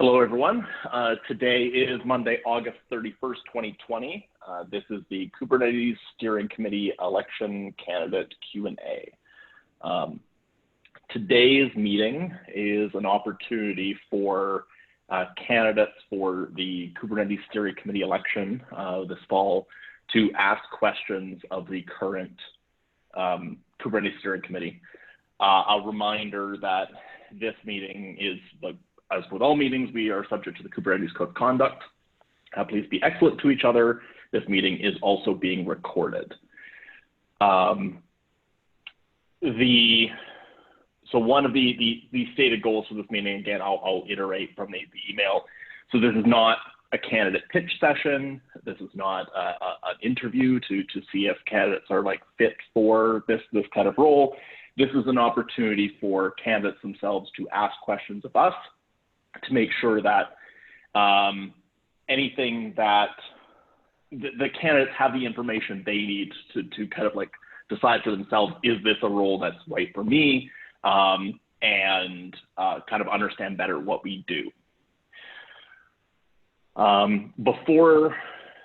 Hello, everyone. Today is Monday, August 31st, 2020. This is the Kubernetes Steering Committee Election Candidate Q&A. Today's meeting is an opportunity for candidates for the Kubernetes Steering Committee election this fall to ask questions of the current Kubernetes Steering Committee. A reminder that this meeting is, as with all meetings, we are subject to the Kubernetes Code of Conduct. Please be excellent to each other. This meeting is also being recorded. So one of the stated goals for this meeting, again, I'll iterate from the email. So this is not a candidate pitch session. This is not an interview to see if candidates are fit for this kind of role. This is an opportunity for candidates themselves to ask questions of us, to make sure that anything that the candidates have the information they need to decide for themselves, is this a role that's right for me, and kind of understand better what we do. Before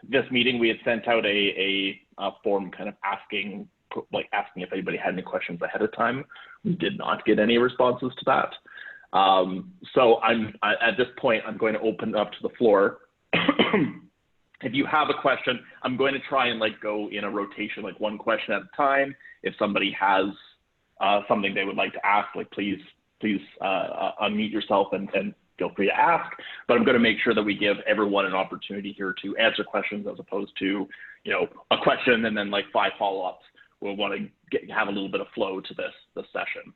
this meeting, we had sent out a form kind of asking if anybody had any questions ahead of time. We did not get any responses to that. So at this point, I'm going to open it up to the floor. If you have a question, I'm going to try and go in a rotation, one question at a time. If somebody has something they would like to ask, please unmute yourself and feel free to ask. But I'm going to make sure that we give everyone an opportunity here to answer questions, as opposed to a question and then 5 follow-ups. We'll want to have a little bit of flow to this session.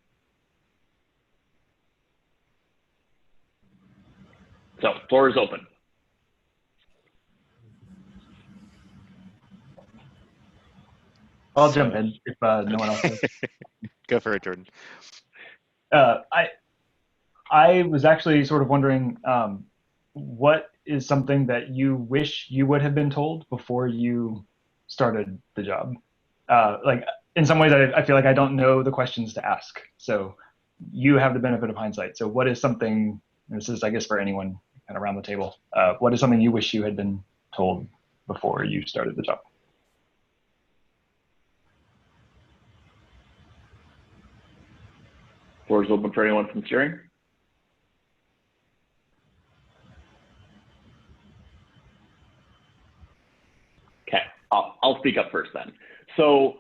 So, floor is open. I'll jump in if no one else does. Go for it, Jordan. I was actually sort of wondering, what is something that you wish you would have been told before you started the job? In some ways, I feel like I don't know the questions to ask. So you have the benefit of hindsight. So what is something, and this is, I guess, for anyone kind of around the table, what is something you wish you had been told before you started the job? Floor is open for anyone from steering. Okay, I'll speak up first then. So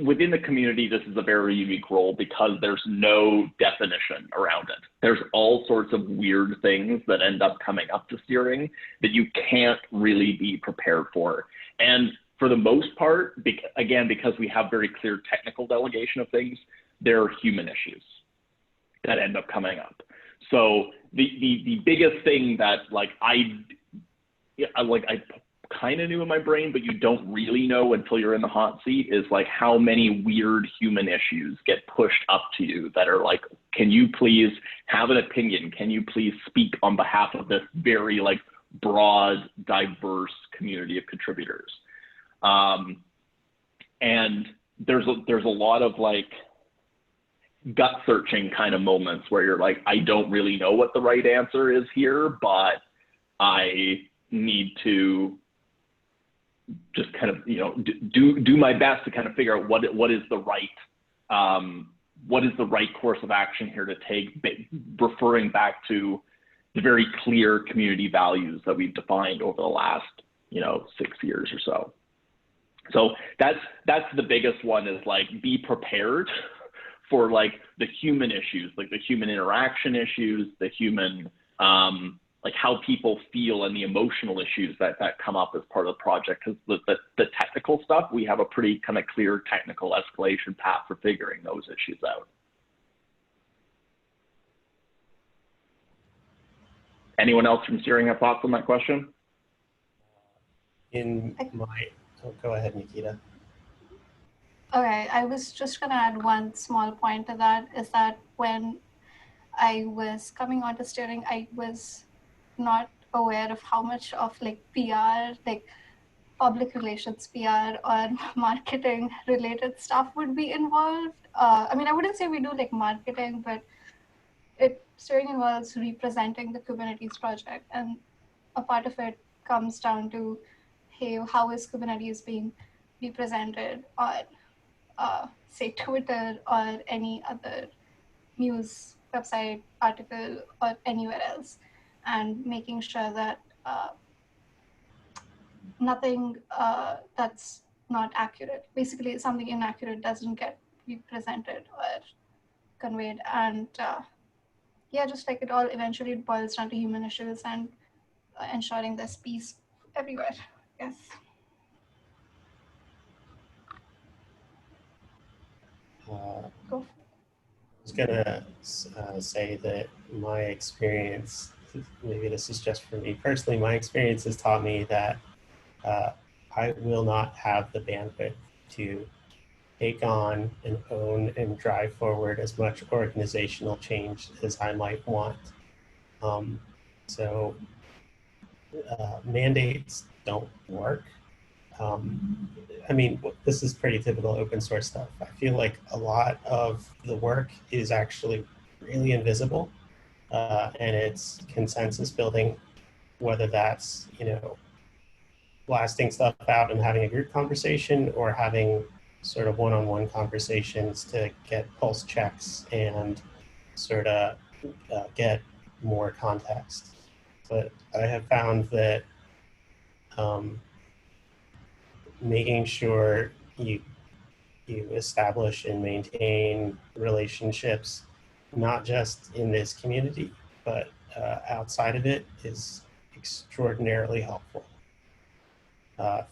within the community, this is a very unique role because there's no definition around it. There's all sorts of weird things that end up coming up to steering that you can't really be prepared for. And for the most part, again, because we have very clear technical delegation of things, there are human issues that end up coming up. So the biggest thing that I kind of knew in my brain, but you don't really know until you're in the hot seat, is how many weird human issues get pushed up to you that are can you please have an opinion? Can you please speak on behalf of this very broad, diverse community of contributors? And there's a lot of gut searching kind of moments where you're I don't really know what the right answer is here, but I need to just kind of do my best to kind of figure out what is the right course of action here to take, referring back to the very clear community values that we've defined over the last 6 years or so. So that's the biggest one, is be prepared for the human issues, the human interaction issues, the human how people feel, and the emotional issues that come up as part of the project. Because the technical stuff, we have a pretty kind of clear technical escalation path for figuring those issues out. Anyone else from steering have thoughts on that question? Go ahead, Nikita. Okay, I was just going to add one small point to that, is that when I was coming onto steering, I was not aware of how much of PR public relations, PR, or marketing related stuff would be involved. I mean, I wouldn't say we do like marketing, but it certainly involves representing the Kubernetes project. And a part of it comes down to, hey, how is Kubernetes being represented on, say, Twitter or any other news website, article, or anywhere else, and making sure that nothing that's not accurate, basically something inaccurate, doesn't get represented or conveyed. And yeah, just like it all eventually boils down to human issues and ensuring there's peace everywhere. Yes. Go. I was gonna say that my experience, maybe this is just for me personally, my experience has taught me that I will not have the bandwidth to take on and own and drive forward as much organizational change as I might want. So mandates don't work. I mean, this is pretty typical open source stuff. I feel like a lot of the work is actually really invisible, and it's consensus building, whether that's, you know, blasting stuff out and having a group conversation, or having sort of one-on-one conversations to get pulse checks and sort of get more context. But I have found that making sure you establish and maintain relationships, not just in this community, but outside of it, is extraordinarily helpful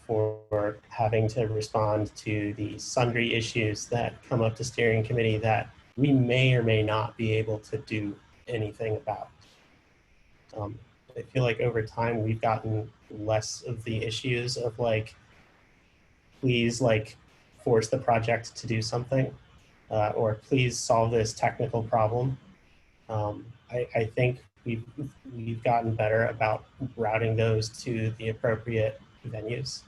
for having to respond to the sundry issues that come up to steering committee that we may or may not be able to do anything about. I feel like over time we've gotten less of the issues of like, please like force the project to do something, or please solve this technical problem. I think we've gotten better about routing those to the appropriate venues.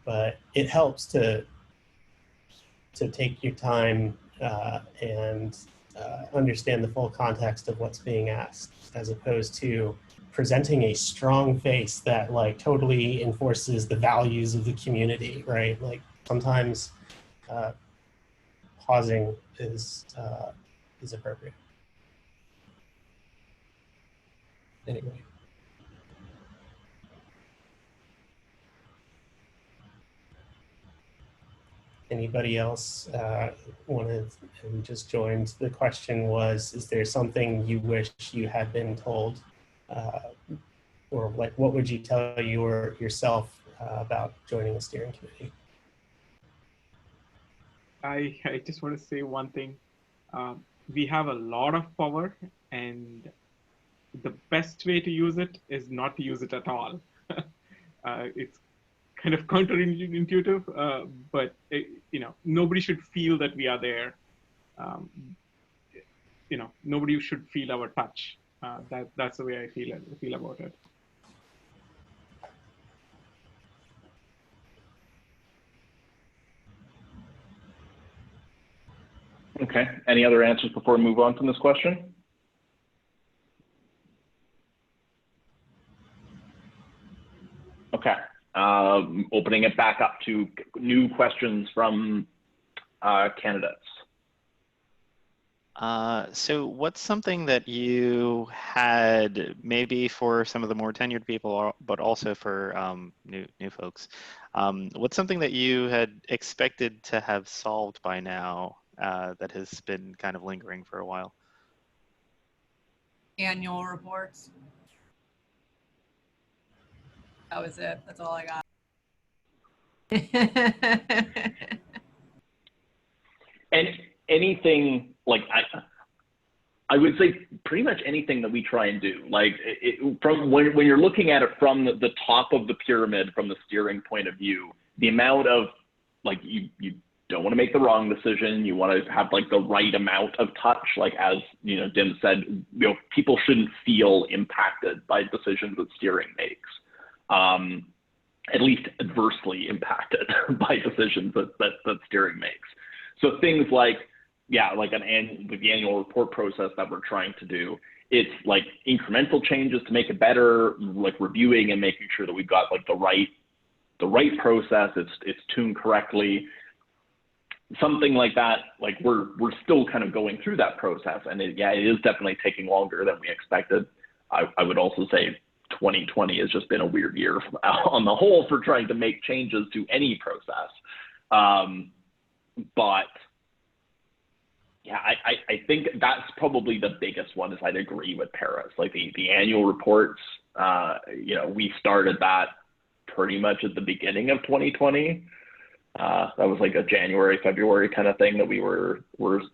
But it helps to take your time and understand the full context of what's being asked, as opposed to presenting a strong face that like totally enforces the values of the community, right? Like sometimes pausing is appropriate. Anyway. Anybody else wanted who just joined? The question was, is there something you wish you had been told? Or like, what would you tell yourself about joining a steering committee? I just want to say one thing. We have a lot of power, and the best way to use it is not to use it at all. It's kind of counterintuitive, but you know, nobody should feel that we are there. You know, nobody should feel our touch. That's the way I feel about it. Okay. Any other answers before we move on from this question? Okay. Opening it back up to new questions from candidates. So what's something that you had, maybe for some of the more tenured people, but also for new folks, what's something that you had expected to have solved by now that has been kind of lingering for a while? Annual reports. That was it. That's all I got. And anything, like I would say pretty much anything that we try and do, like from when you're looking at it from the top of the pyramid, from the steering point of view, the amount of, like, you don't want to make the wrong decision. You want to have like the right amount of touch. Like, as you know, Dim said, you know, people shouldn't feel impacted by decisions that steering makes. at least adversely impacted by decisions that steering makes. So things like, yeah, like the annual report process that we're trying to do, it's like incremental changes to make it better, like reviewing and making sure that we've got like the right process, it's tuned correctly. Something like that, like we're still kind of going through that process, and it is definitely taking longer than we expected. I would also say 2020 has just been a weird year on the whole for trying to make changes to any process. But yeah, I think that's probably the biggest one. Is I'd agree with Paris. Like the annual reports, we started that pretty much at the beginning of 2020. That was like a January, February kind of thing that we're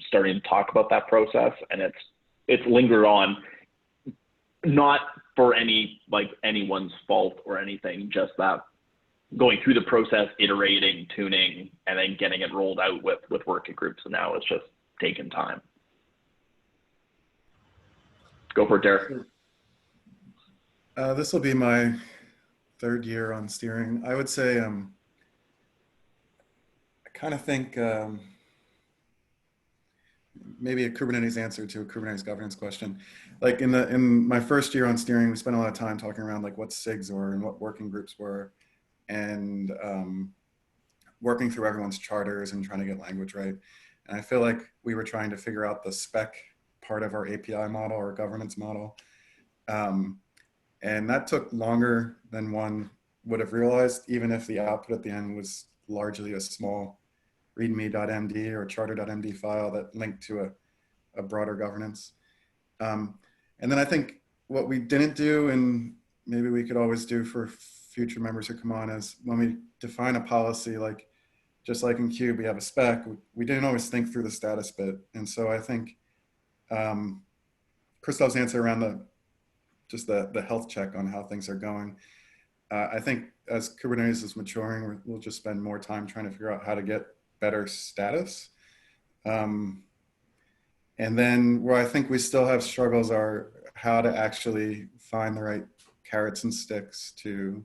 starting to talk about that process, and it's lingered on, not for anyone's fault or anything, just that going through the process, iterating, tuning, and then getting it rolled out with working groups. And now it's just taken time. Go for it, Derek. This will be my third year on steering. I would say I kind of think maybe a Kubernetes answer to a Kubernetes governance question. Like in my first year on steering, we spent a lot of time talking around like what SIGs were and what working groups were, and working through everyone's charters and trying to get language right. And I feel like we were trying to figure out the spec part of our API model or governance model. And that took longer than one would have realized, even if the output at the end was largely a small readme.md or charter.md file that linked to a broader governance. And then I think what we didn't do, and maybe we could always do for future members who come on, is when we define a policy, like just like in Cube, we have a spec, we didn't always think through the status bit. And so I think Christoph's answer around the health check on how things are going, I think as Kubernetes is maturing, we'll just spend more time trying to figure out how to get better status. And then where I think we still have struggles are how to actually find the right carrots and sticks to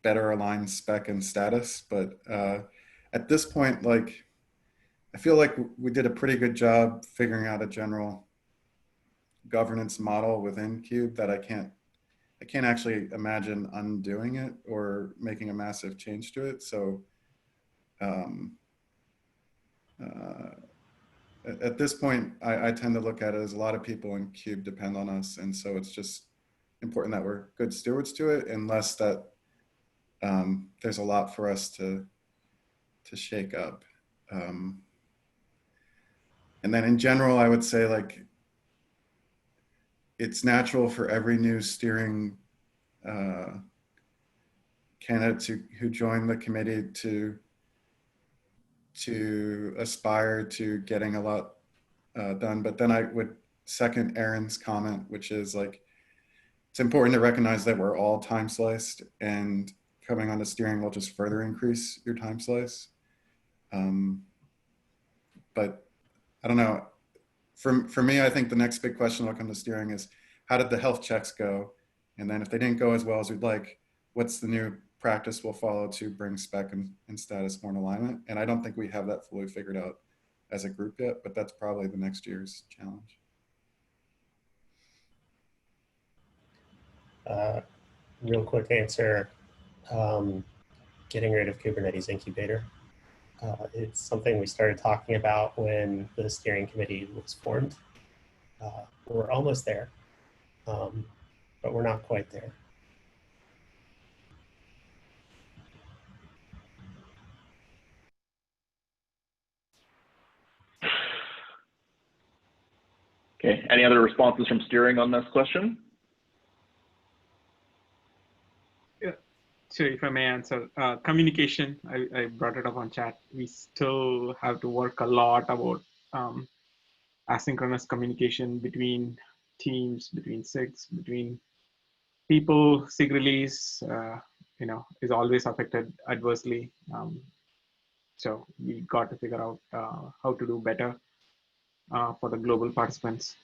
better align spec and status. But at this point, like, I feel like we did a pretty good job figuring out a general governance model within Cube that I can't actually imagine undoing it or making a massive change to it. So at this point, I tend to look at it as a lot of people in Cube depend on us. And so it's just important that we're good stewards to it, unless that there's a lot for us to shake up. And then in general, I would say, like, it's natural for every new steering candidate who join the committee to aspire to getting a lot done. But then I would second Aaron's comment, which is like, it's important to recognize that we're all time sliced, and coming onto steering will just further increase your time slice. But I don't know. For me, I think the next big question when it comes to steering is, how did the health checks go? And then if they didn't go as well as we'd like, what's the new practice we'll follow to bring spec and status more in alignment? And I don't think we have that fully figured out as a group yet, but that's probably the next year's challenge. Real quick answer, getting rid of Kubernetes incubator. It's something we started talking about when the steering committee was formed. We're almost there, but we're not quite there. Okay, any other responses from steering on this question? So if I may answer, communication, I brought it up on chat. We still have to work a lot about asynchronous communication between teams, between SIGs, between people. SIG release, is always affected adversely. So we got to figure out how to do better for the global participants.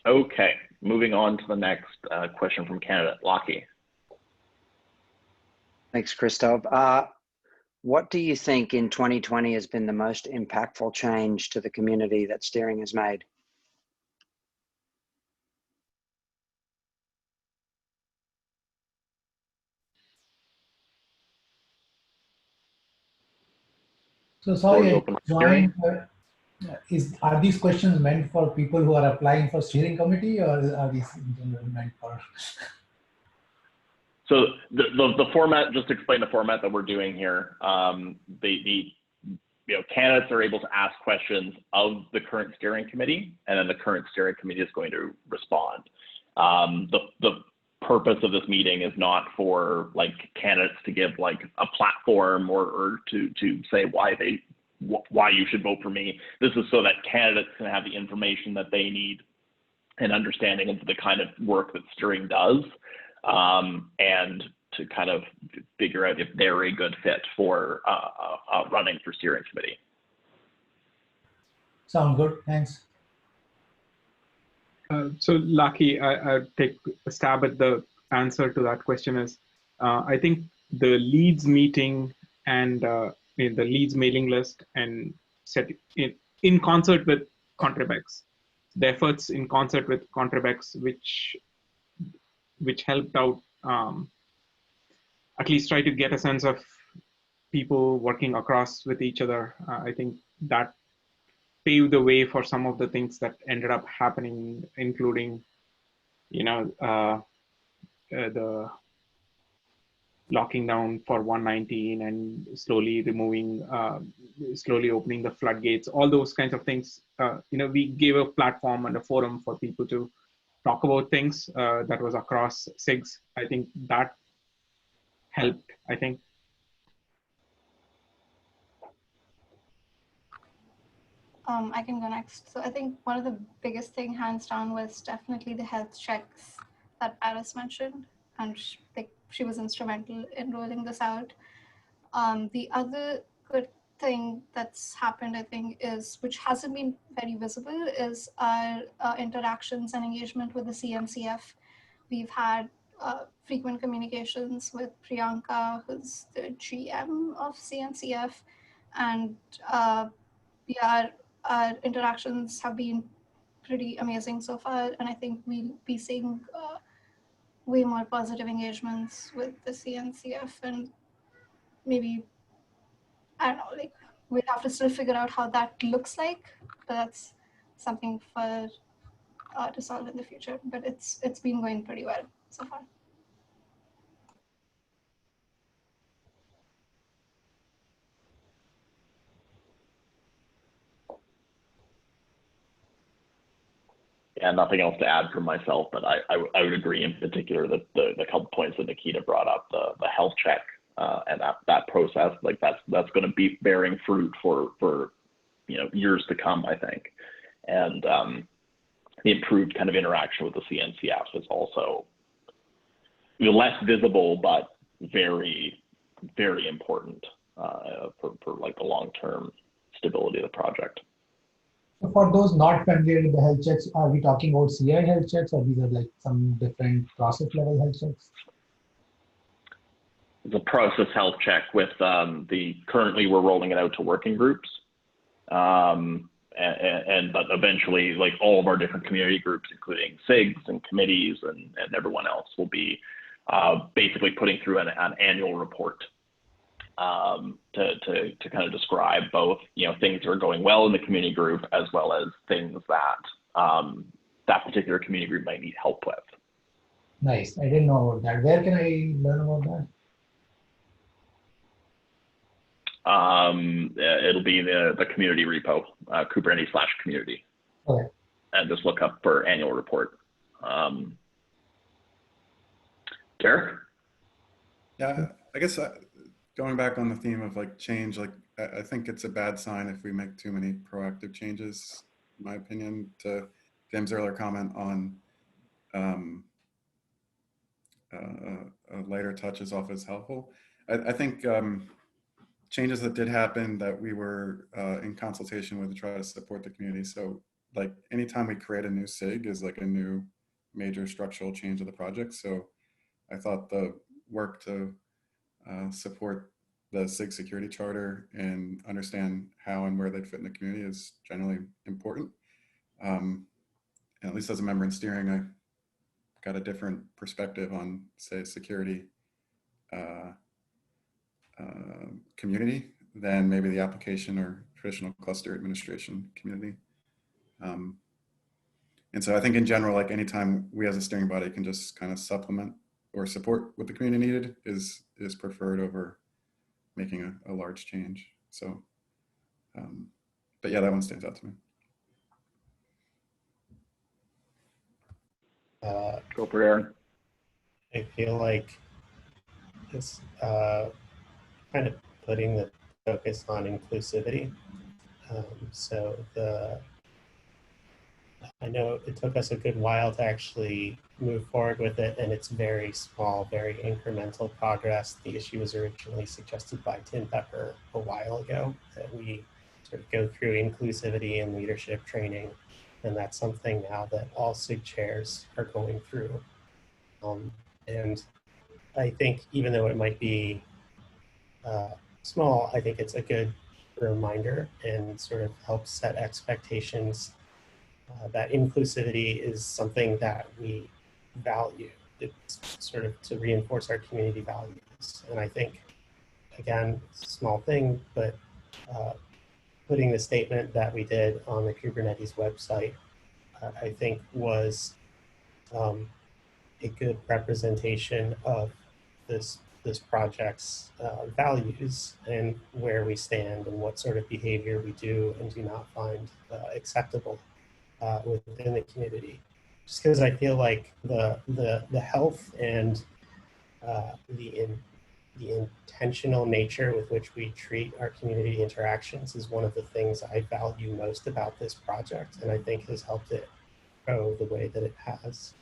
Okay, moving on to the next question from candidate Lachie. Thanks, Christoph. What do you think in 2020 has been the most impactful change to the community that steering has made? So sorry, I Open joined. Are these questions meant for people who are applying for steering committee, or are these in general meant for? So the format, just to explain the format that we're doing here, candidates are able to ask questions of the current steering committee, and then the current steering committee is going to respond. The purpose of this meeting is not for like candidates to give like a platform or to say why you should vote for me. This is so that candidates can have the information that they need and understanding of the kind of work that steering does, and to kind of figure out if they're a good fit for running for steering committee. Sound good, thanks. So Lucky, I take a stab at the answer to that question is, I think the leads meeting and the leads mailing list and set in concert with Contribex, the efforts in concert with Contribex, which helped out at least try to get a sense of people working across with each other. I think that paved the way for some of the things that ended up happening, including, the locking down for 119 and slowly opening the floodgates, all those kinds of things. We gave a platform and a forum for people to talk about things that was across SIGs. I think that helped, I think. I can go next. So I think one of the biggest thing, hands down, was definitely the health checks that Paris mentioned, and she was instrumental in rolling this out. The other good thing that's happened, I think, is, which hasn't been very visible, is our interactions and engagement with the CNCF. We've had frequent communications with Priyanka, who's the GM of CNCF, and our interactions have been pretty amazing so far, and I think we'll be seeing way more positive engagements with the CNCF, and maybe, I don't know, like, we'll have to still figure out how that looks like, but that's something for to solve in the future. But it's been going pretty well so far. Yeah, nothing else to add from myself, but I would agree in particular that the couple points that Nikita brought up, the health check and that process, like that's going to be bearing fruit for years to come, I think. And the improved kind of interaction with the CNCF is also less visible, but very, very important for like the long-term stability of the project. So for those not familiar with the health checks, are we talking about CI health checks, or these are like some different process level health checks? The process health check with currently we're rolling it out to working groups. But eventually, like all of our different community groups, including SIGs and committees and everyone else, will be basically putting through an annual report to kind of describe both, things that are going well in the community group, as well as things that that particular community group might need help with. Nice. I didn't know about that. Where can I learn about that? It'll be the community repo, Kubernetes/community. Okay. And just look up for annual report. Derek? Yeah, I guess going back on the theme of like change, like I think it's a bad sign if we make too many proactive changes, in my opinion, to Tim's earlier comment on lighter touches off is helpful. I think changes that did happen that we were in consultation with to try to support the community. So like anytime we create a new SIG is like a new major structural change of the project. So I thought the work to support the SIG security charter and understand how and where they'd fit in the community is generally important. And at least as a member in steering, I got a different perspective on, say, security community than maybe the application or traditional cluster administration community. And so I think in general, like anytime we as a steering body can just kind of supplement or support what the community needed is preferred over making a large change. So, but yeah, that one stands out to me. Go for it, Aaron. I feel like it's kind of putting the focus on inclusivity. So I know it took us a good while to actually move forward with it, and it's very small, very incremental progress. The issue was originally suggested by Tim Pepper a while ago, that we sort of go through inclusivity and leadership training, and that's something now that all SIG chairs are going through. And I think even though it might be small, I think it's a good reminder and sort of helps set expectations that inclusivity is something that we value. It's sort of to reinforce our community values. And I think, again, it's a small thing, but putting the statement that we did on the Kubernetes website, I think was a good representation of this project's values and where we stand and what sort of behavior we do and do not find acceptable within the community. Just because I feel like the health and the intentional nature with which we treat our community interactions is one of the things I value most about this project, and I think has helped it grow the way that it has.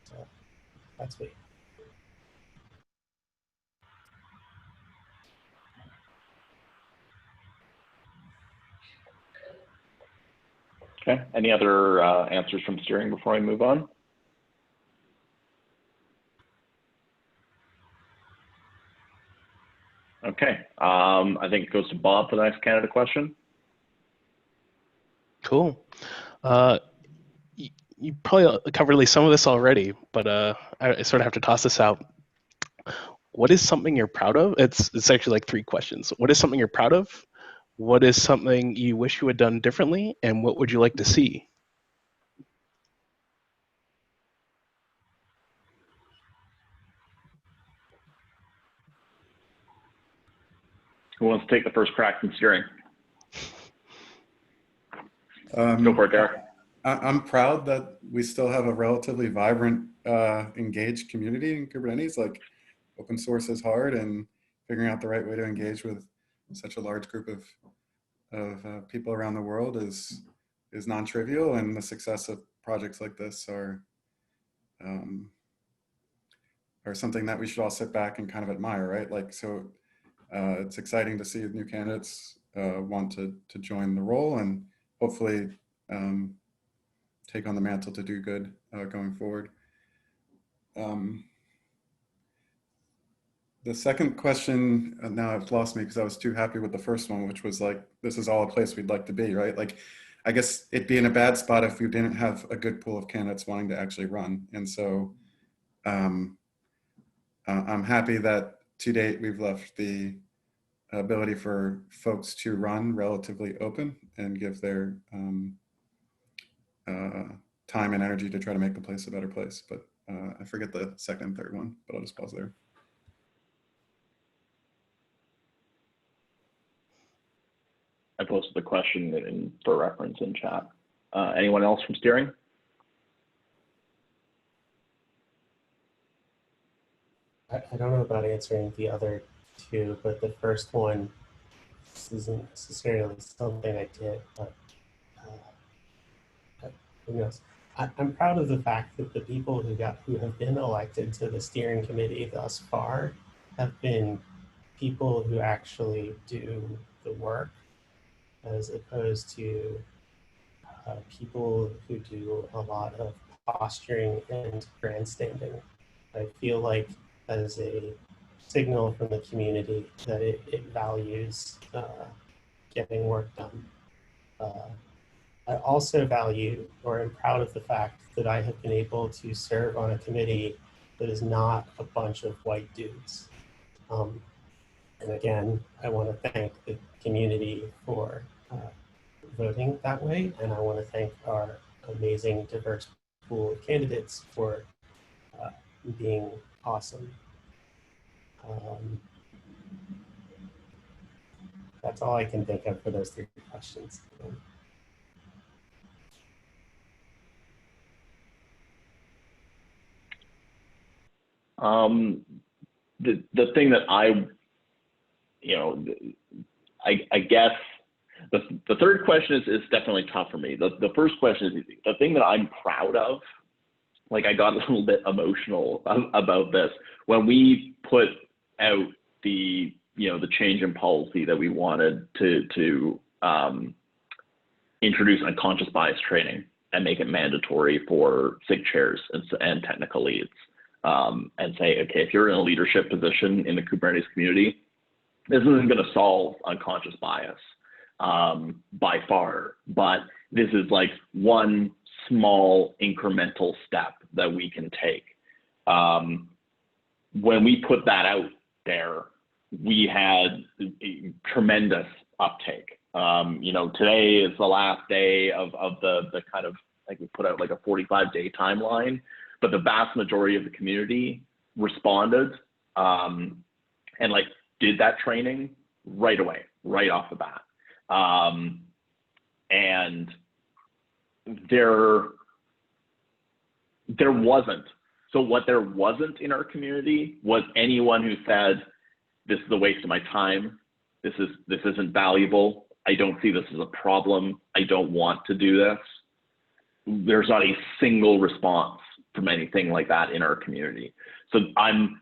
So that's me. Okay, any other answers from steering before I move on? Okay, I think it goes to Bob for the next Canada question. Cool. You probably covered at least some of this already, but I sort of have to toss this out. What is something you're proud of? It's actually like 3 questions. What is something you're proud of? What is something you wish you had done differently? And what would you like to see? Who wants to take the first crack in steering? Go for it, Derek. I'm proud that we still have a relatively vibrant, engaged community in Kubernetes. Like, open source is hard, and figuring out the right way to engage with such a large group of people around the world is non-trivial. And the success of projects like this are something that we should all sit back and kind of admire, right? Like, so it's exciting to see new candidates want to join the role and hopefully take on the mantle to do good going forward. The second question, now it's lost me because I was too happy with the first one, which was like, this is all a place we'd like to be, right? Like, I guess it'd be in a bad spot if we didn't have a good pool of candidates wanting to actually run. And so I'm happy that to date we've left the ability for folks to run relatively open and give their time and energy to try to make the place a better place. But I forget the second and third one, but I'll just pause there. I posted the question for reference in chat. Anyone else from steering? I don't know about answering the other 2, but the first one, this isn't necessarily something I did, but who knows? I'm proud of the fact that the people who have been elected to the steering committee thus far have been people who actually do the work, as opposed to people who do a lot of posturing and grandstanding. I feel like that is a signal from the community that it values getting work done. I also value, or am proud of the fact that I have been able to serve on a committee that is not a bunch of white dudes. And again, I want to thank the community for voting that way, and I want to thank our amazing diverse pool of candidates for being awesome. That's all I can think of for those 3 questions. The thing that I guess the third question is definitely tough for me. The first question is easy. The thing that I'm proud of, like I got a little bit emotional about this when we put out the change in policy that we wanted to introduce unconscious bias training and make it mandatory for SIG chairs and technical leads, and say, okay, if you're in a leadership position in the Kubernetes community, this isn't going to solve unconscious bias by far, but this is like one small incremental step that we can take. When we put that out there, we had a tremendous uptake. Today is the last day of the kind of, like, we put out like a 45-day timeline, but the vast majority of the community responded and like did that training right away, right off the bat. And there wasn't. So what there wasn't in our community was anyone who said, this is a waste of my time. This isn't valuable. I don't see this as a problem. I don't want to do this. There's not a single response from anything like that in our community. So I'm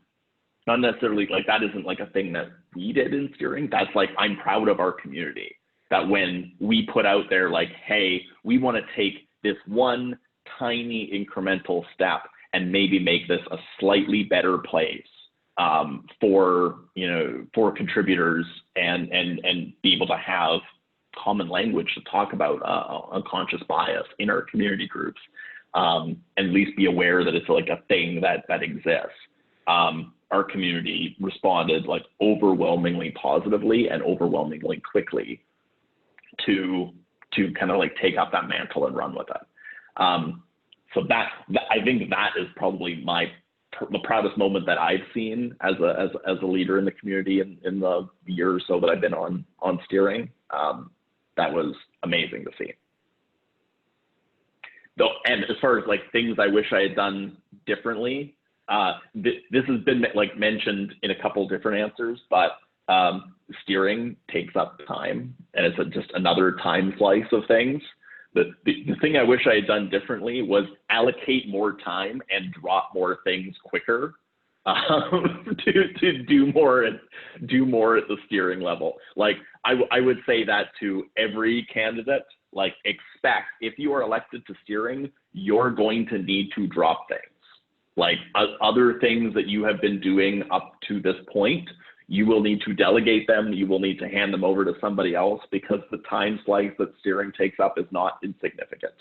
not necessarily like, that isn't like a thing that we did in steering. That's like, I'm proud of our community that when we put out there like, hey, we want to take this one tiny incremental step and maybe make this a slightly better place for contributors and be able to have common language to talk about unconscious bias in our community groups, and at least be aware that it's like a thing that exists. Our community responded like overwhelmingly positively and overwhelmingly quickly to kind of like take up that mantle and run with it. So that I think that is probably the proudest moment that I've seen as a leader in the community in the year or so that I've been on steering. That was amazing to see. Though, and as far as like things I wish I had done differently, this has been like mentioned in a couple different answers, but steering takes up time, and it's just another time slice of things. The thing I wish I had done differently was allocate more time and drop more things quicker to do more at the steering level. Like I would say that to every candidate, like expect if you are elected to steering, you're going to need to drop things. Like other things that you have been doing up to this point, you will need to delegate them. You will need to hand them over to somebody else because the time slice that steering takes up is not insignificant.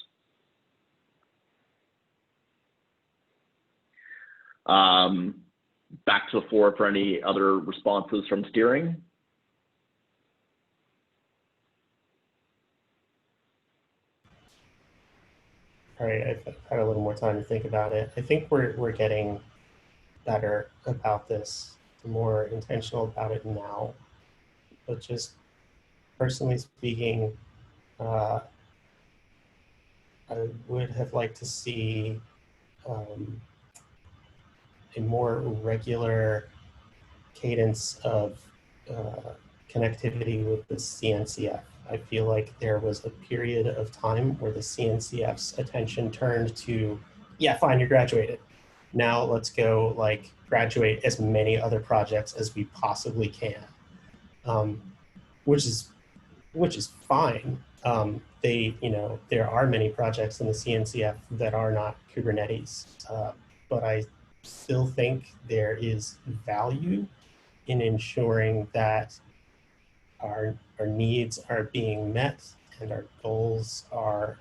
Back to the floor for any other responses from steering. All right, I've had a little more time to think about it. I think we're getting better about this, more intentional about it now. But just personally speaking, I would have liked to see a more regular cadence of connectivity with the CNCF. I feel like there was a period of time where the CNCF's attention turned to, yeah, fine, you're graduated. Now let's go like graduate as many other projects as we possibly can, which is which is fine. There are many projects in the CNCF that are not Kubernetes, but I still think there is value in ensuring that our needs are being met and our goals are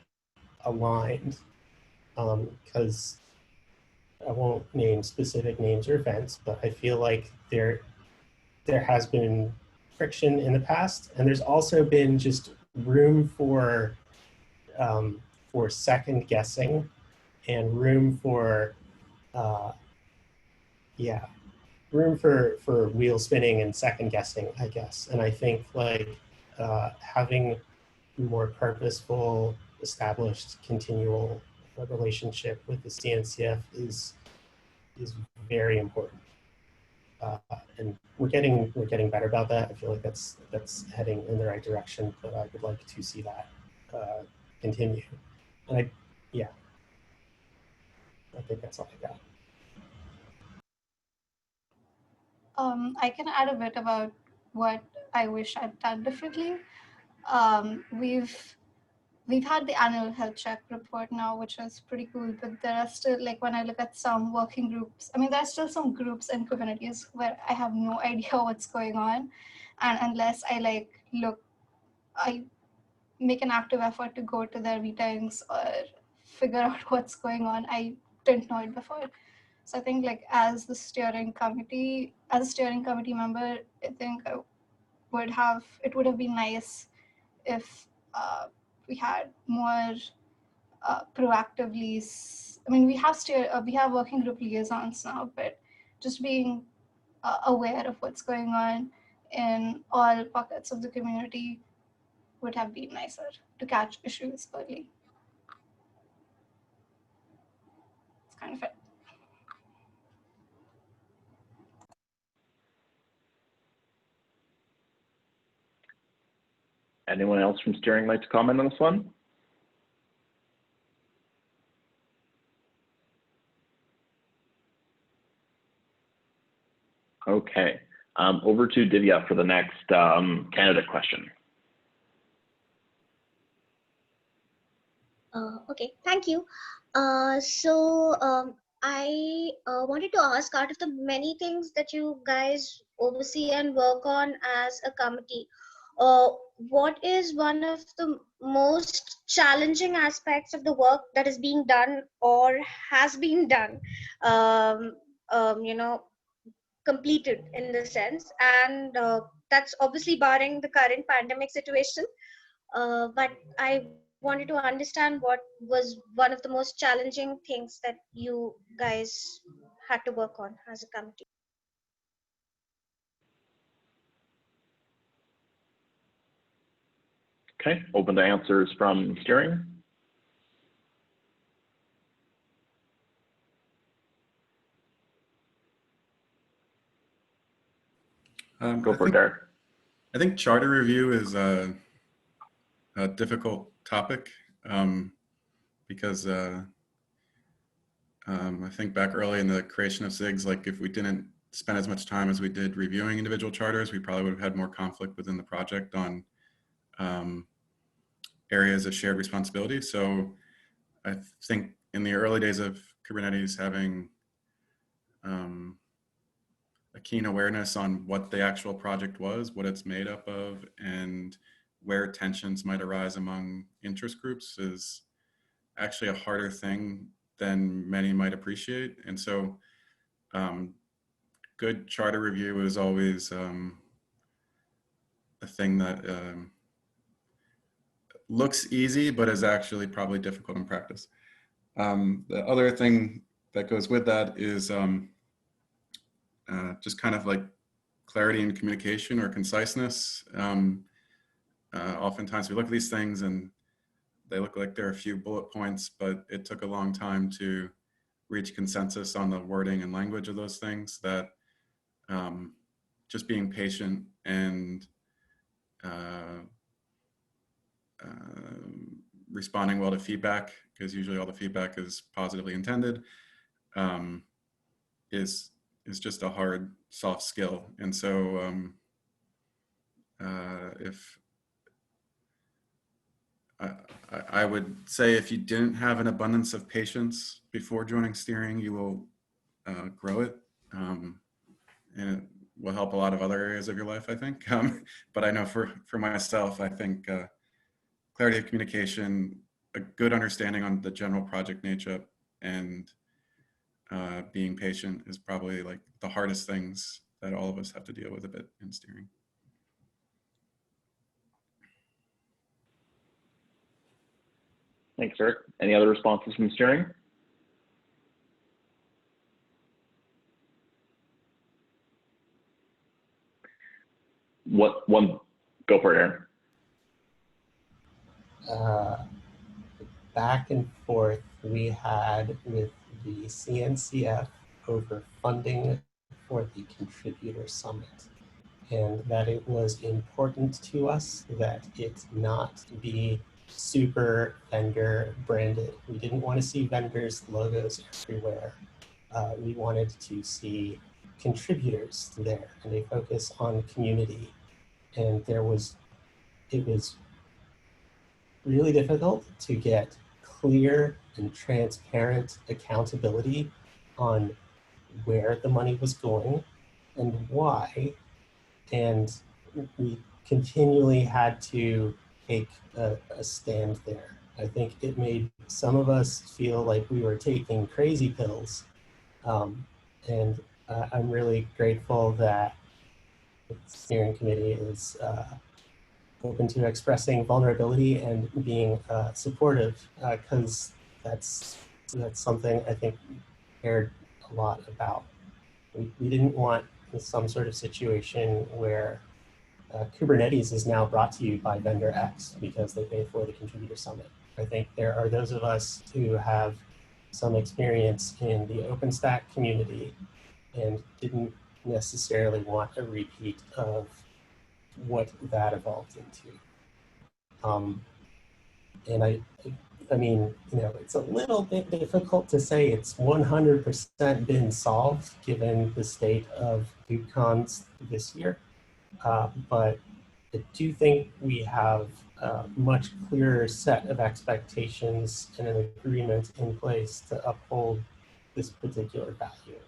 aligned. Because I won't name specific names or events, but I feel like there has been friction in the past, and there's also been just room for second guessing and room for room for wheel spinning and second guessing, I guess. And I think having more purposeful, established, continual relationship with the CNCF is very important. And we're getting better about that. I feel like that's heading in the right direction, but I would like to see that continue. And I think that's all I got. I can add a bit about what I wish I'd done differently. We've had the annual health check report now, which is pretty cool, but there are still, like, when I look at some working groups, I mean, there are still some groups in Kubernetes where I have no idea what's going on. And unless I I make an active effort to go to their meetings or figure out what's going on, I didn't know it before. So I think, like, as a steering committee member, I think it would have been nice if we had more proactively. I mean, we have working group liaisons now, but just being aware of what's going on in all pockets of the community would have been nicer to catch issues early. It's kind of it. Anyone else from steering like to comment on this one? Okay, over to Divya for the next candidate question. Okay, thank you. I wanted to ask, out of the many things that you guys oversee and work on as a committee, what is one of the most challenging aspects of the work that is being done or has been done, completed in the sense? And that's obviously barring the current pandemic situation. But I wanted to understand what was one of the most challenging things that you guys had to work on as a committee. Okay, open to answers from steering. Go for it, Derek. I think charter review is a difficult topic because I think back early in the creation of SIGs, like if we didn't spend as much time as we did reviewing individual charters, we probably would have had more conflict within the project on areas of shared responsibility. So I think in the early days of Kubernetes, having a keen awareness on what the actual project was, what it's made up of, and where tensions might arise among interest groups is actually a harder thing than many might appreciate. And so good charter review is always a thing that looks easy, but is actually probably difficult in practice. The other thing that goes with that is just kind of like clarity in communication or conciseness. Oftentimes we look at these things and they look like there are a few bullet points, but it took a long time to reach consensus on the wording and language of those things, that just being patient and responding well to feedback, because usually all the feedback is positively intended, is just a hard, soft skill. And so if I would say if you didn't have an abundance of patience before joining steering, you will grow it. And it will help a lot of other areas of your life, I think. But I know for myself, I think clarity of communication, a good understanding on the general project nature, and being patient is probably like the hardest things that all of us have to deal with a bit in steering. Thanks, Eric. Any other responses from steering? What one? Go for it, Aaron. Back and forth we had with the CNCF over funding for the contributor summit, and that it was important to us that it not be super vendor branded. We didn't want to see vendors' logos everywhere. We wanted to see contributors there and a focus on community. And it was really difficult to get clear and transparent accountability on where the money was going and why. And we continually had to take a stand there. I think it made some of us feel like we were taking crazy pills. And I'm really grateful that the steering committee is open to expressing vulnerability and being supportive, because that's something I think we cared a lot about. We didn't want some sort of situation where Kubernetes is now brought to you by vendor X because they paid for the contributor summit. I think there are those of us who have some experience in the OpenStack community and didn't necessarily want a repeat of what that evolved into. And I mean, you know, it's a little bit difficult to say it's 100% been solved given the state of KubeCons this year. But I do think we have a much clearer set of expectations and an agreement in place to uphold this particular value.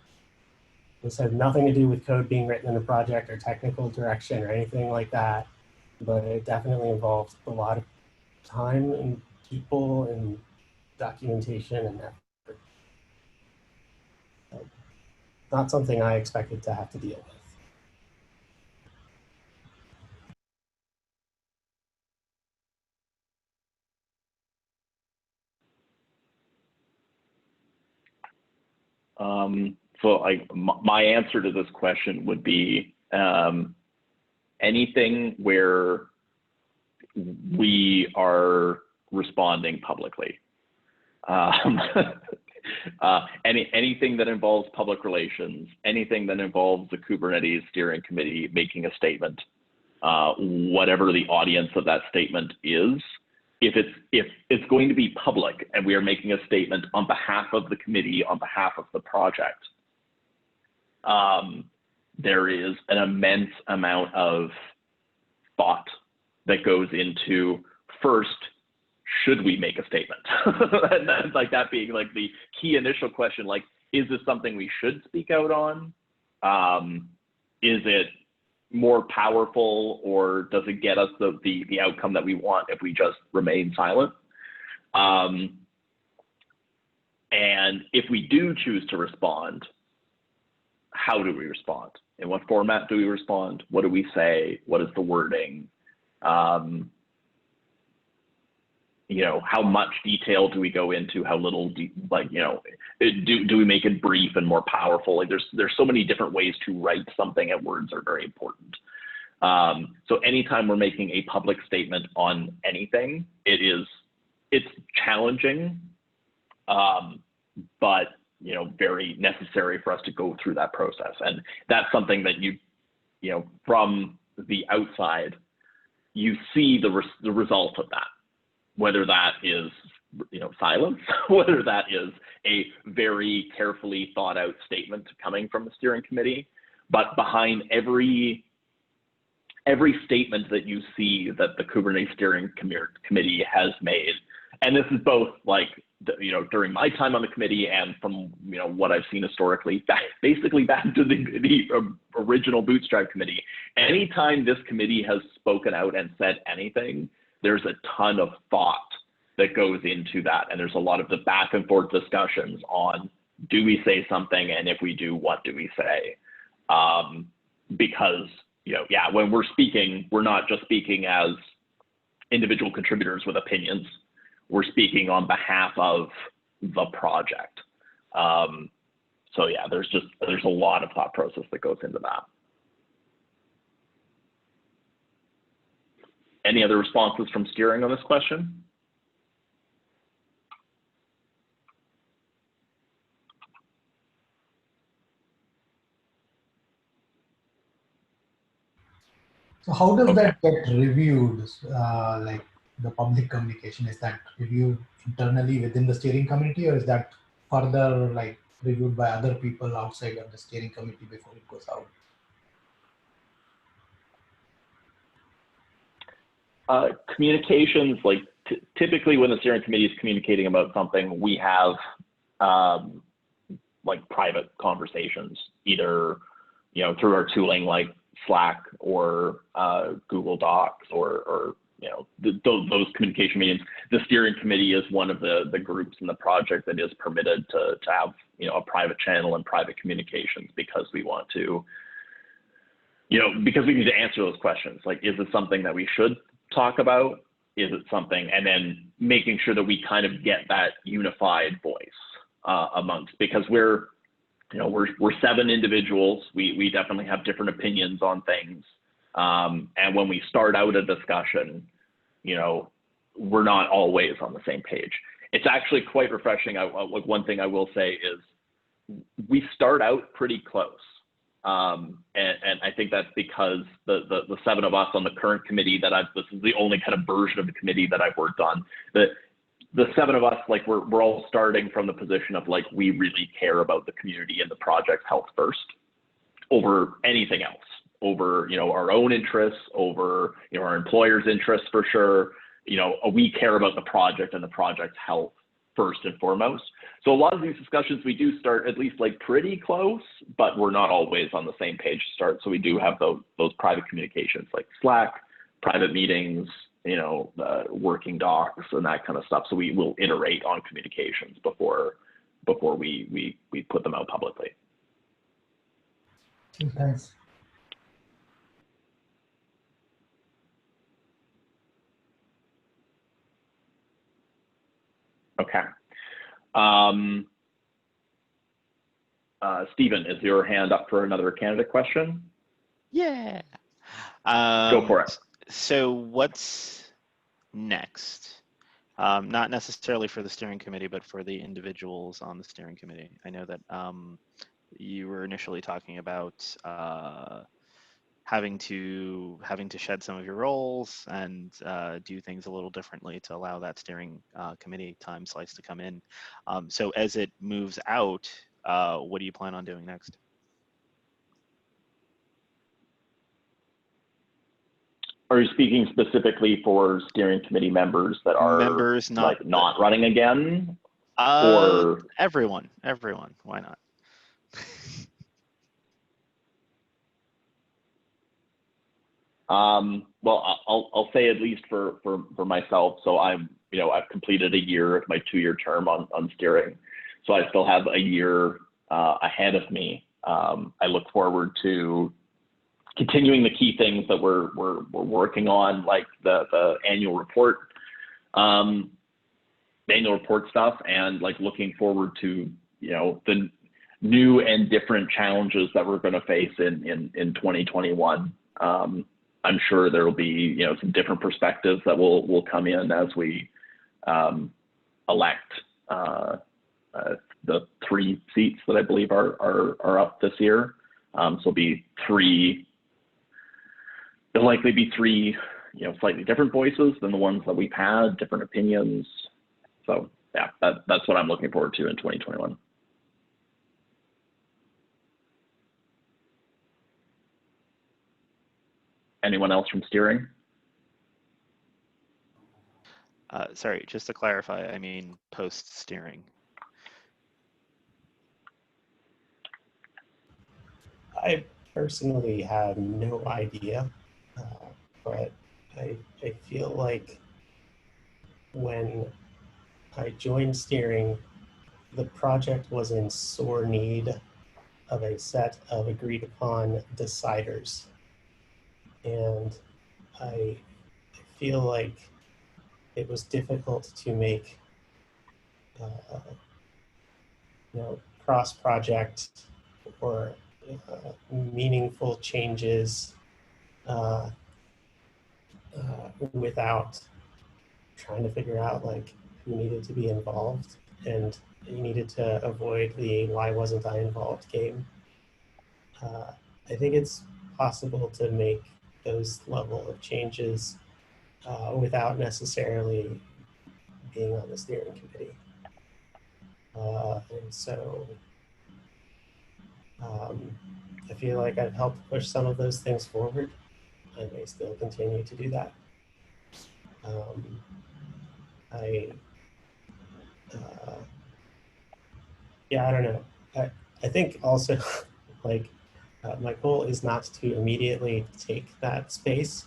This had nothing to do with code being written in the project or technical direction or anything like that, but it definitely involved a lot of time and people and documentation and effort. So, not something I expected to have to deal with. So my answer to this question would be anything where we are responding publicly. Anything that involves public relations, anything that involves the Kubernetes steering committee making a statement, whatever the audience of that statement is, if it's going to be public and we are making a statement on behalf of the committee, on behalf of the project, there is an immense amount of thought that goes into, first, should we make a statement? And that's like that being like the key initial question, like, is this something we should speak out on? Is it more powerful, or does it get us the outcome that we want if we just remain silent? And if we do choose to respond, how do we respond? In what format do we respond? What do we say? What is the wording? You know, how much detail do we go into? How little, do we make it brief and more powerful? Like there's so many different ways to write something, and words are very important. So anytime we're making a public statement on anything, it's challenging, but you know, very necessary for us to go through that process. And that's something that you know, from the outside, you see the result of that. Whether that is, you know, silence, whether that is a very carefully thought out statement coming from the steering committee, but behind every statement that you see that the Kubernetes steering committee has made, and this is both like, during my time on the committee and from, what I've seen historically, basically back to the original Bootstrap committee. Anytime this committee has spoken out and said anything, there's a ton of thought that goes into that. And there's a lot of the back and forth discussions on, do we say something? And if we do, what do we say? Because, when we're speaking, we're not just speaking as individual contributors with opinions. We're speaking on behalf of the project. So yeah, there's a lot of thought process that goes into that. Any other responses from steering on this question? So how does that get reviewed? Like the public communication, is that reviewed internally within the steering committee, or is that further like reviewed by other people outside of the steering committee before it goes out? Communications, like typically when the steering committee is communicating about something, we have like private conversations, either through our tooling like Slack or Google Docs or those communication meetings. The steering committee is one of the groups in the project that is permitted to have a private channel and private communications, because we want to because we need to answer those questions. Like, is it something that we should talk about? Is it something, and then making sure that we kind of get that unified voice amongst, because we're 7 individuals. We definitely have different opinions on things. And when we start out a discussion, we're not always on the same page. It's actually quite refreshing. Like, one thing I will say is we start out pretty close. And I think that's because the 7 of us on the current committee this is the only kind of version of the committee that I've worked on. The 7 of us, like, we're all starting from the position of, like, we really care about the community and the project's health first over anything else, over, our own interests, over, our employer's interests for sure. We care about the project and the project's health first and foremost. So a lot of these discussions, we do start at least like pretty close, but we're not always on the same page to start. So we do have those private communications like Slack, private meetings, working docs and that kind of stuff. So we will iterate on communications before we put them out publicly. Thanks. Okay. Stephen, is your hand up for another candidate question? Yeah. Go for it. So what's next? Not necessarily for the steering committee, but for the individuals on the steering committee. I know that you were initially talking about having to shed some of your roles and do things a little differently to allow that steering committee time slice to come in. So as it moves out, what do you plan on doing next? Are you speaking specifically for steering committee members that are members not running again? Or everyone? Why not? Well, I'll say at least for myself. So I've completed a year of my 2-year term on steering. So I still have a year ahead of me. I look forward to continuing the key things that we're working on, like the annual report stuff, and like looking forward to the new and different challenges that we're going to face in 2021. I'm sure there will be some different perspectives that will come in as we elect the 3 seats that I believe are up this year. So there'll likely be 3 slightly different voices than the ones that we've had, different opinions. So yeah, that's what I'm looking forward to in 2021. Anyone else from steering? Sorry, just to clarify, I mean post-steering. I personally have no idea, but I feel like when I joined steering, the project was in sore need of a set of agreed upon deciders. And I feel like it was difficult to make cross-project or meaningful changes without trying to figure out like who needed to be involved, and you needed to avoid the why wasn't I involved game. I think it's possible to make those level of changes without necessarily being on the steering committee. And so I feel like I've helped push some of those things forward. I may still continue to do that. Yeah, I don't know. I think also like my goal is not to immediately take that space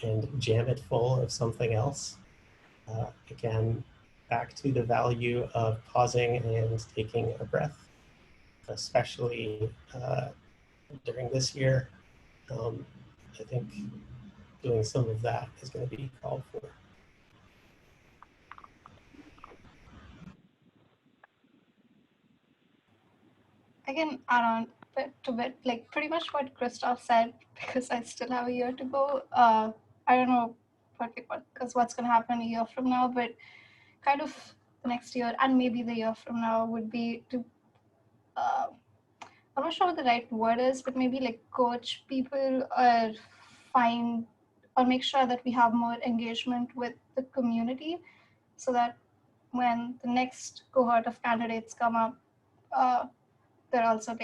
and jam it full of something else. Again, back to the value of pausing and taking a breath, especially during this year. I think doing some of that is going to be called for. I can add on to bit, like pretty much what Christoph said, because I still have a year to go. I don't know what's going to happen a year from now, but kind of the next year and maybe the year from now would be to, I'm not sure what the right word is, but maybe like coach people or make sure that we have more engagement with the community, so that when the next cohort of candidates come up, they're also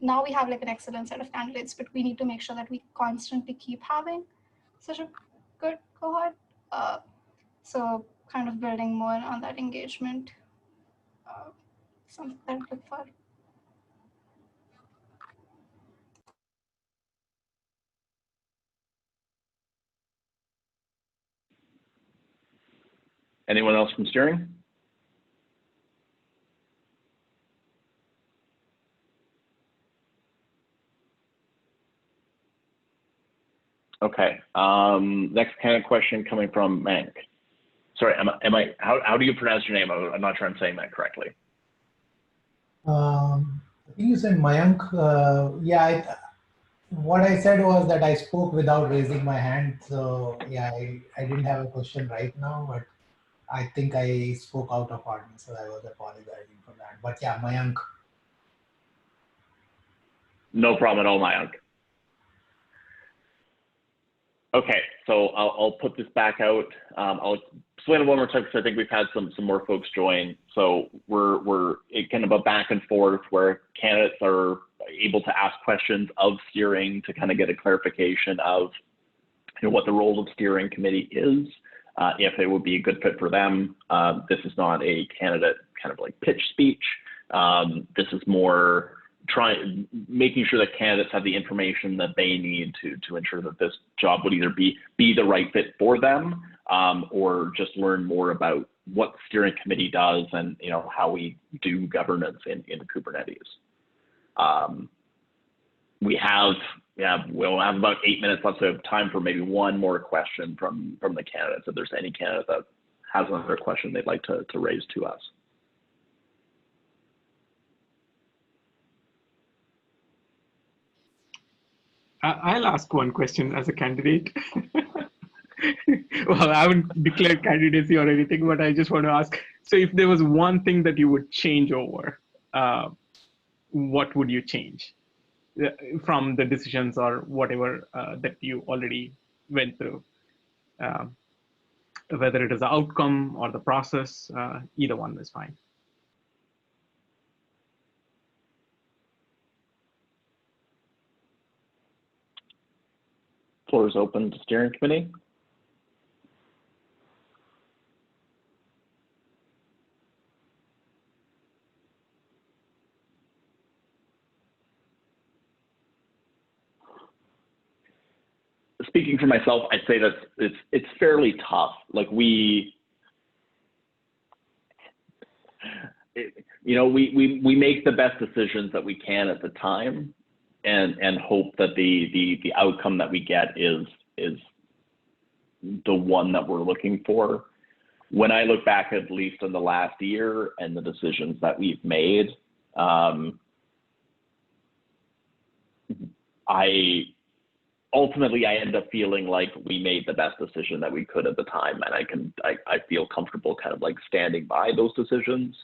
now we have like an excellent set of candidates, but we need to make sure that we constantly keep having such a good cohort. So kind of building more on that engagement, something that I look for. Anyone else from steering? Okay. Next kind of question coming from Mank. Sorry, how do you pronounce your name? I'm not sure I'm saying that correctly. I think you said Mayank. Yeah, what I said was that I spoke without raising my hand. So yeah, I didn't have a question right now, but I think I spoke out of order, so I was apologizing for that. But yeah, Mayank. No problem at all, Mayank. Okay, so I'll put this back out. I'll explain it one more time because I think we've had some more folks join. So we're kind of a back and forth where candidates are able to ask questions of steering to kind of get a clarification of what the role of steering committee is, if it would be a good fit for them. This is not a candidate kind of like pitch speech. This is more making sure that candidates have the information that they need to ensure that this job would either be the right fit for them, or just learn more about what the steering committee does and how we do governance in Kubernetes. We'll have about 8 minutes left, so we have time for maybe one more question from the candidates. If there's any candidate that has another question they'd like to raise to us. I'll ask one question as a candidate. Well, I haven't declared candidacy or anything, but I just want to ask. So if there was one thing that you would change over, what would you change from the decisions or whatever that you already went through? Whether it is the outcome or the process, either one is fine. Floor is open to steering committee. speaking for myself, I'd say that it's fairly tough. Like we make the best decisions that we can at the time, and hope that the outcome that we get is the one that we're looking for. When I look back, at least in the last year, and the decisions that we've made, I end up feeling like we made the best decision that we could at the time, and I feel comfortable kind of like standing by those decisions.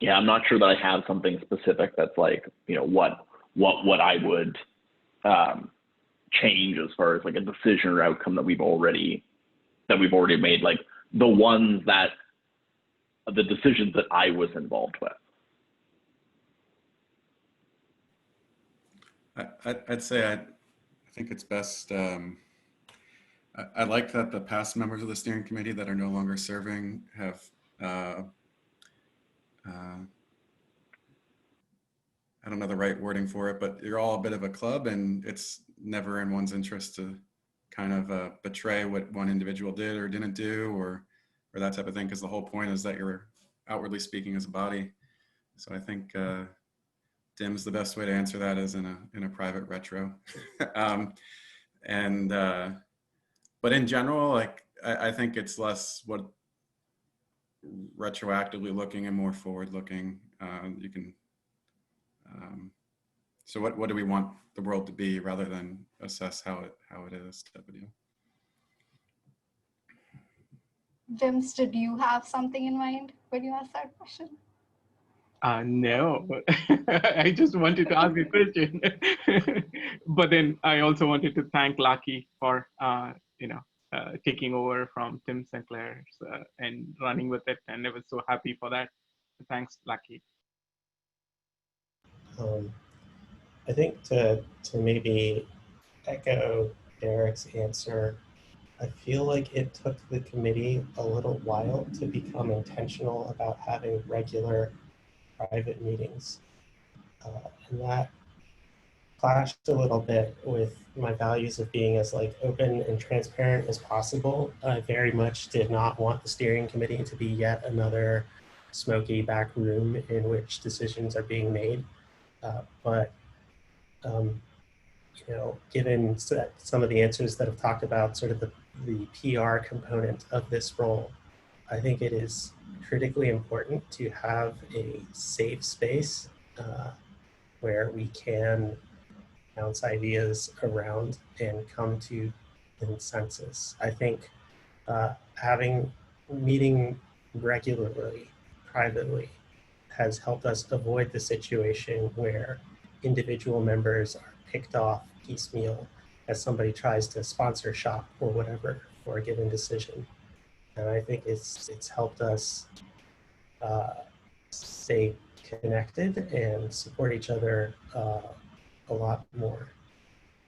Yeah, I'm not sure that I have something specific that's like, what I would change as far as like a decision or outcome that we've already made, like the decisions that I was involved with. I'd say I think it's best. I like that the past members of the steering committee that are no longer serving have I don't know the right wording for it, but you're all a bit of a club, and it's never in one's interest to kind of betray what one individual did or didn't do, or that type of thing, because the whole point is that you're outwardly speaking as a body. So I think DIM's the best way to answer that is in a private retro. But in general, like I think it's less what retroactively looking and more forward looking. You can. So what do we want the world to be, rather than assess how it is type of deal. James, did you have something in mind when you asked that question? No, I just wanted to ask a question. But then I also wanted to thank Lucky for, taking over from Tim Sinclair's and running with it. And I was so happy for that. Thanks, Lucky. I think to maybe echo Derek's answer, I feel like it took the committee a little while to become intentional about having regular private meetings. And that clashed a little bit with my values of being as like open and transparent as possible. I very much did not want the steering committee to be yet another smoky back room in which decisions are being made. But given some of the answers that have talked about sort of the PR component of this role, I think it is critically important to have a safe space where we can bounce ideas around and come to consensus. I think meeting regularly, privately, has helped us avoid the situation where individual members are picked off piecemeal as somebody tries to sponsor shop or whatever for a given decision. And I think it's helped us stay connected and support each other a lot more.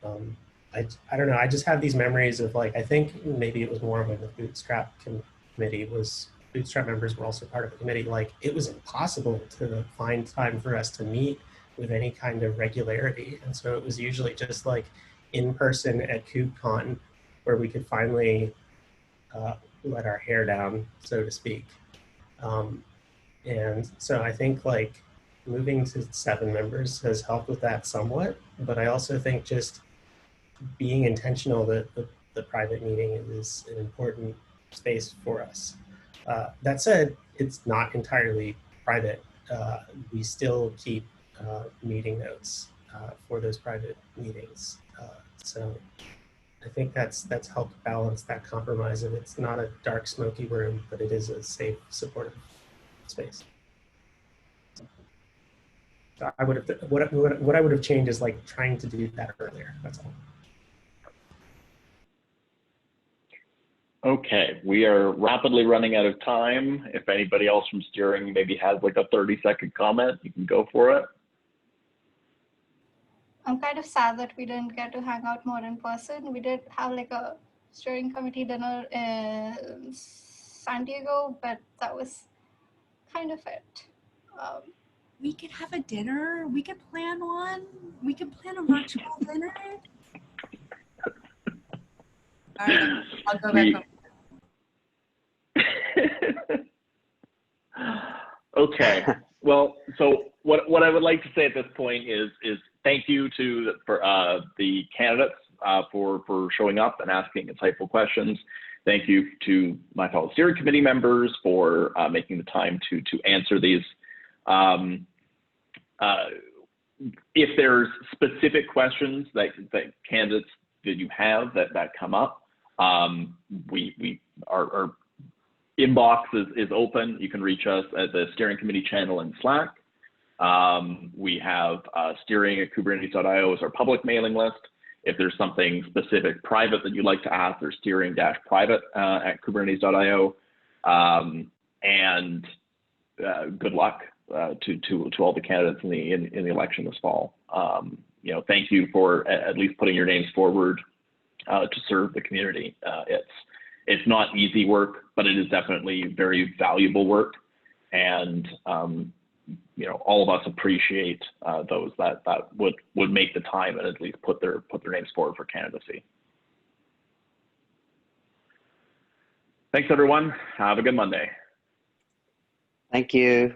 I don't know, I just have these memories of like, I think maybe it was more when the Bootstrap committee Bootstrap members were also part of the committee, like it was impossible to find time for us to meet with any kind of regularity. And so it was usually just like in person at KubeCon where we could finally let our hair down, so to speak. And so I think like moving to 7 members has helped with that somewhat, but I also think just being intentional that the private meeting is an important space for us. That said, it's not entirely private. We still keep meeting notes for those private meetings. So I think that's helped balance that compromise of it's not a dark, smoky room, but it is a safe, supportive space. So I would have what I would have changed is like trying to do that earlier. That's all. Okay, we are rapidly running out of time. If anybody else from steering maybe has like a 30-second comment, you can go for it. I'm kind of sad that we didn't get to hang out more in person. We did have like a steering committee dinner in San Diego, but that was kind of it. We could have a dinner. We could plan one. We could plan a virtual dinner. All right, I'll go back. Okay. Well, so what I would like to say at this point is thank you for the candidates for showing up and asking insightful questions. Thank you to my fellow steering committee members for making the time to answer these. If there's specific questions that candidates that you have that come up, our inbox is open. You can reach us at the steering committee channel in Slack. We have steering@kubernetes.io as our public mailing list. If there's something specific private that you'd like to ask, there's steering-private@kubernetes.io. And good luck to all the candidates in the election this fall. Thank you for at least putting your names forward to serve the community. It's not easy work, but it is definitely very valuable work, and all of us appreciate those that would make the time and at least put their names forward for candidacy. Thanks, everyone. Have a good Monday. Thank you.